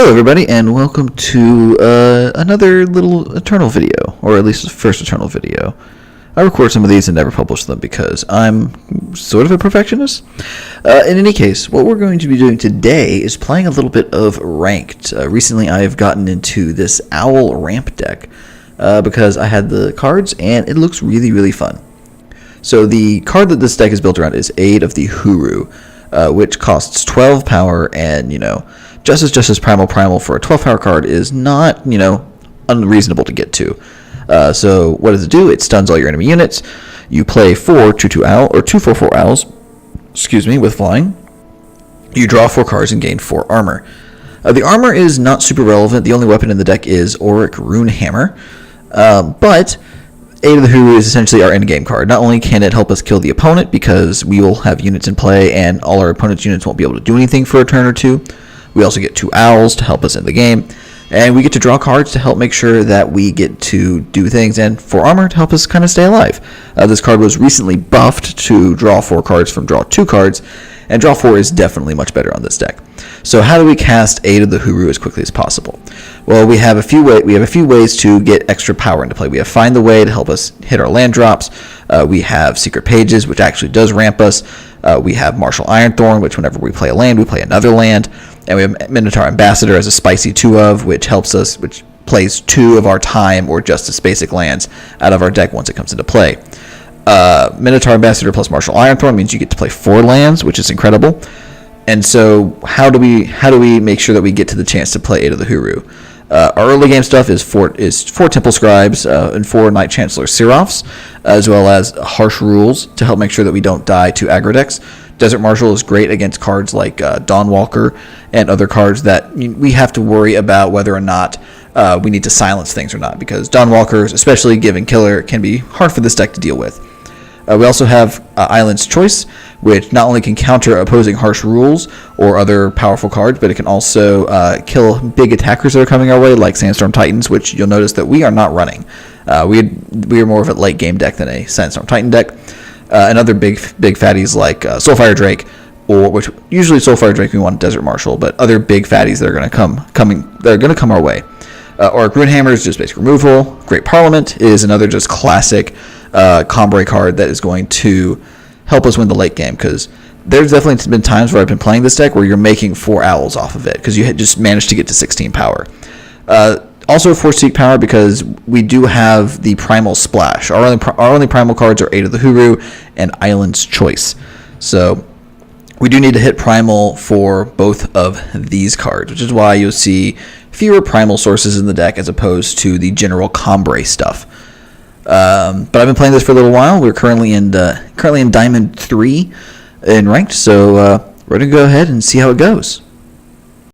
Hello everybody, and welcome to another little Eternal video, or at least the first Eternal video. I record some of these and never publish them because I'm sort of a perfectionist. In any case, what we're going to be doing today is playing a little bit of Ranked. Recently I have gotten into this Owl ramp deck because I had the cards and it looks really, really fun. So the card that this deck is built around is Aid of the Hooru, which costs 12 power, and Justice Primal for a 12 power card is not, unreasonable to get to. So what does it do? It stuns all your enemy units. You play 4 2/2 owl or 2/4/4 owls, with flying. You draw 4 cards and gain 4 armor. The armor is not super relevant. The only weapon in the deck is Auric Runehammer, but Aid of the Hooru is essentially our endgame card. Not only can it help us kill the opponent because we will have units in play and all our opponent's units won't be able to do anything for a turn or two. We also get 2 owls to help us in the game, and we get to draw cards to help make sure that we get to do things, and 4 armor to help us kind of stay alive. This card was recently buffed to draw 4 cards from draw 2 cards, and draw 4 is definitely much better on this deck. So how do we cast Aid of the Hooru as quickly as possible? Well, we have a few ways to get extra power into play. We have Find the Way to help us hit our land drops. We have Secret Pages, which actually does ramp us. We have Martial Ironthorn, which whenever we play a land, we play another land. And we have Minotaur Ambassador as a spicy 2-of, which plays 2 of our time or Justice basic lands out of our deck once it comes into play. Minotaur Ambassador plus Martial Ironthorn means you get to play 4 lands, which is incredible. And so how do we make sure that we get to the chance to play Aid of the Hooru? Our early game stuff is 4 Temple Scribes and 4 Knight Chancellor Seraphs, as well as Harsh Rules to help make sure that we don't die to aggro decks. Desert Marshal is great against cards like Dawnwalker and other cards that we have to worry about whether or not we need to silence things or not, because Dawnwalkers, especially given Killer, can be hard for this deck to deal with. We also have Island's Choice, which not only can counter opposing Harsh Rules or other powerful cards, but it can also kill big attackers that are coming our way, like Sandstorm Titans, which you'll notice that we are not running. We are more of a late game deck than a Sandstorm Titan deck. And other big fatties like Soulfire Drake, which usually Soulfire Drake we want Desert Marshal, but other big fatties that are going to come our way. Auric Runehammer is just basic removal. Great Parliament is another just classic Combray card that is going to help us win the late game, because there's definitely been times where I've been playing this deck where you're making 4 owls off of it because you had just managed to get to 16 power. Also 4 Seek power because we do have the Primal Splash. Our only primal cards are Aid of the Hooru and Island's Choice. So we do need to hit Primal for both of these cards, which is why you'll see fewer Primal sources in the deck as opposed to the general Combray stuff. But I've been playing this for a little while. We're currently in Diamond 3 in Ranked, so we're going to go ahead and see how it goes.